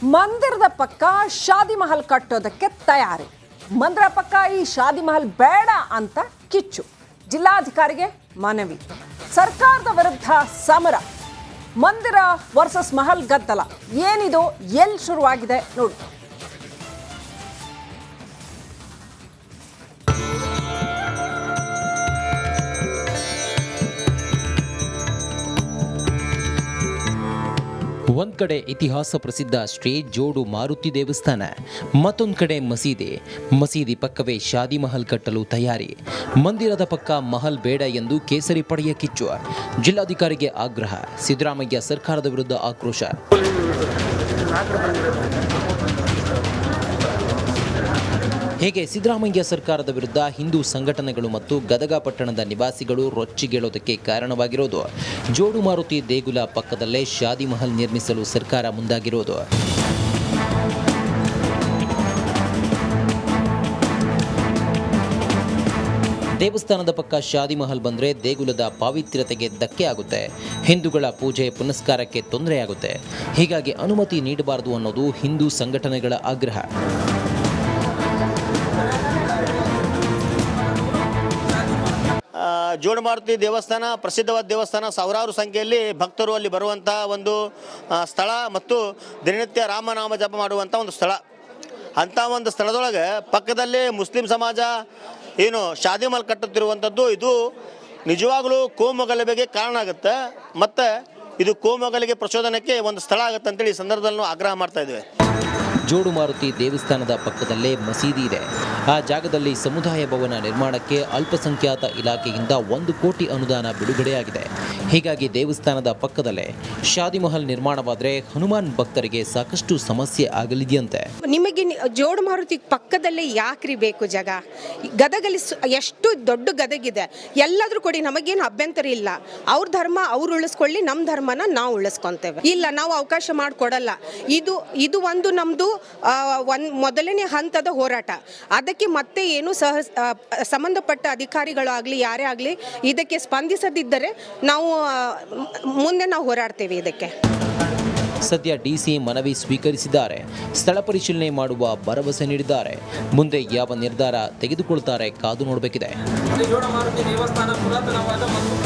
ಮಂದಿರದ ಪಕ್ಕ ಶಾದಿ ಮಹಲ್ ಕಟ್ಟೋದಕ್ಕೆ ತಯಾರಿ. ಮಂದಿರ ಪಕ್ಕ ಈ ಶಾದಿ ಮಹಲ್ ಬೇಡ ಅಂತ ಕಿಚ್ಚು. ಜಿಲ್ಲಾಧಿಕಾರಿಗೆ ಮನವಿ. ಸರ್ಕಾರದ ವಿರುದ್ಧ ಸಮರ. ಮಂದಿರ ವರ್ಸಸ್ ಮಹಲ್ ಗದ್ದಲ ಏನಿದು, ಎಲ್ಲಿ ಶುರುವಾಗಿದೆ ನೋಡಿ. ಒಂದ್ ಕಡೆ ಇತಿಹಾಸ ಪ್ರಸಿದ್ಧ ಶ್ರೀ ಜೋಡು ಮಾರುತಿ ದೇವಸ್ಥಾನ, ಮತ್ತೊಂದು ಕಡೆ ಮಸೀದಿ ಪಕ್ಕವೇ ಶಾದಿ ಮಹಲ್ ಕಟ್ಟಲು ತಯಾರಿ. ಮಂದಿರದ ಪಕ್ಕ ಮಹಲ್ ಬೇಡ ಎಂದು ಕೇಸರಿ ಪಡೆಯ ಕಿಚ್ಚು. ಜಿಲ್ಲಾಧಿಕಾರಿಗೆ ಆಗ್ರಹ. ಸಿದ್ದರಾಮಯ್ಯ ಸರ್ಕಾರದ ವಿರುದ್ಧ ಆಕ್ರೋಶ. ಹೀಗೆ ಸಿದ್ದರಾಮಯ್ಯ ಸರ್ಕಾರದ ವಿರುದ್ಧ ಹಿಂದೂ ಸಂಘಟನೆಗಳು ಮತ್ತು ಗದಗ ಪಟ್ಟಣದ ನಿವಾಸಿಗಳು ರೊಚ್ಚಿಗೇಳೋದಕ್ಕೆ ಕಾರಣವಾಗಿರೋದು ಜೋಡು ಮಾರುತಿ ದೇಗುಲ ಪಕ್ಕದಲ್ಲೇ ಶಾದಿ ಮಹಲ್ ನಿರ್ಮಿಸಲು ಸರ್ಕಾರ ಮುಂದಾಗಿರೋದು. ದೇವಸ್ಥಾನದ ಪಕ್ಕ ಶಾದಿ ಮಹಲ್ ಬಂದರೆ ದೇಗುಲದ ಪಾವಿತ್ರ್ಯತೆಗೆ ಧಕ್ಕೆ ಆಗುತ್ತೆ, ಹಿಂದೂಗಳ ಪೂಜೆ ಪುನಸ್ಕಾರಕ್ಕೆ ತೊಂದರೆಯಾಗುತ್ತೆ. ಹೀಗಾಗಿ ಅನುಮತಿ ನೀಡಬಾರದು ಅನ್ನೋದು ಹಿಂದೂ ಸಂಘಟನೆಗಳ ಆಗ್ರಹ. ಜೋಡು ಮಾರುತಿ ದೇವಸ್ಥಾನ ಪ್ರಸಿದ್ಧವಾದ ದೇವಸ್ಥಾನ. ಸಾವಿರಾರು ಸಂಖ್ಯೆಯಲ್ಲಿ ಭಕ್ತರು ಅಲ್ಲಿ ಬರುವಂಥ ಒಂದು ಸ್ಥಳ ಮತ್ತು ದಿನನಿತ್ಯ ರಾಮನಾಮ ಜಪ ಮಾಡುವಂಥ ಒಂದು ಸ್ಥಳ. ಅಂಥ ಒಂದು ಸ್ಥಳದೊಳಗೆ ಪಕ್ಕದಲ್ಲೇ ಮುಸ್ಲಿಂ ಸಮಾಜ ಏನು ಶಾದಿ ಮಹಲ್ ಕಟ್ಟುತ್ತಿರುವಂಥದ್ದು ಇದು ನಿಜವಾಗಲೂ ಕೋಮುಗಲಭೆಗೆ ಕಾರಣ ಆಗುತ್ತೆ ಮತ್ತು ಇದು ಕೋಮುಗಲಿಗೆ ಪ್ರಚೋದನಕ್ಕೆ ಒಂದು ಸ್ಥಳ ಆಗುತ್ತೆ ಅಂತೇಳಿ ಈ ಸಂದರ್ಭದಲ್ಲಿ ಆಗ್ರಹ ಮಾಡ್ತಾ ಇದ್ದೇವೆ. ಜೋಡು ಮಾರುತಿ ದೇವಸ್ಥಾನದ ಪಕ್ಕದಲ್ಲೇ ಮಸೀದಿ ಇದೆ. ಆ ಜಾಗದಲ್ಲಿ ಸಮುದಾಯ ಭವನ ನಿರ್ಮಾಣಕ್ಕೆ ಅಲ್ಪಸಂಖ್ಯಾತ ಇಲಾಖೆಯಿಂದ 1 ಕೋಟಿ ಅನುದಾನ ಬಿಡುಗಡೆಯಾಗಿದೆ. ಹೀಗಾಗಿ ದೇವಸ್ಥಾನದ ಪಕ್ಕದಲ್ಲೇ ಶಾದಿ ಮಹಲ್ ನಿರ್ಮಾಣವಾದರೆ ಹನುಮಾನ್ ಭಕ್ತರಿಗೆ ಸಾಕಷ್ಟು ಸಮಸ್ಯೆ ಆಗಲಿದೆಯಂತೆ. ನಿಮಗೆ ಜೋಡು ಮಾರುತಿ ಪಕ್ಕದಲ್ಲೇ ಯಾಕ್ರಿ ಬೇಕು ಜಾಗ? ಗದಗಲ್ಲಿ ಎಷ್ಟು ದೊಡ್ಡ ಗದಗಿದೆ, ಎಲ್ಲಾದ್ರೂ ಕೊಡಿ, ನಮಗೇನು ಅಭ್ಯಂತರ ಇಲ್ಲ. ಅವ್ರ ಧರ್ಮ ಅವ್ರು ಉಳಿಸ್ಕೊಳ್ಳಿ, ನಮ್ಮ ಧರ್ಮನ ನಾವು ಉಳಿಸ್ಕೊಂತೇವೆ. ಇಲ್ಲ, ನಾವು ಅವಕಾಶ ಮಾಡಿಕೊಡಲ್ಲ. ಇದು ಒಂದು ನಮ್ಮದು ಮೊದಲನೇ ಹಂತದ ಹೋರಾಟ. ಅದಕ್ಕೆ ಮತ್ತೆ ಏನು ಸಂಬಂಧಪಟ್ಟ ಅಧಿಕಾರಿಗಳು ಆಗಲಿ ಯಾರೇ ಆಗಲಿ ಇದಕ್ಕೆ ಸ್ಪಂದಿಸದಿದ್ದರೆ ಮುಂದೆ ನಾವು ಹೋರಾಡ್ತೇವೆ ಇದಕ್ಕೆ. ಸದ್ಯ ಡಿಸಿ ಮನವಿ ಸ್ವೀಕರಿಸಿದ್ದಾರೆ. ಸ್ಥಳ ಪರಿಶೀಲನೆ ಮಾಡುವ ಭರವಸೆ ನೀಡಿದ್ದಾರೆ. ಮುಂದೆ ಯಾವ ನಿರ್ಧಾರ ತೆಗೆದುಕೊಳ್ತಾರೆ ಕಾದು ನೋಡಬೇಕಿದೆ. ಜೋಡು ಮಾರುತಿ ದೇವಸ್ಥಾನ ಪುರಾತನವಾದ ಮತ್ತು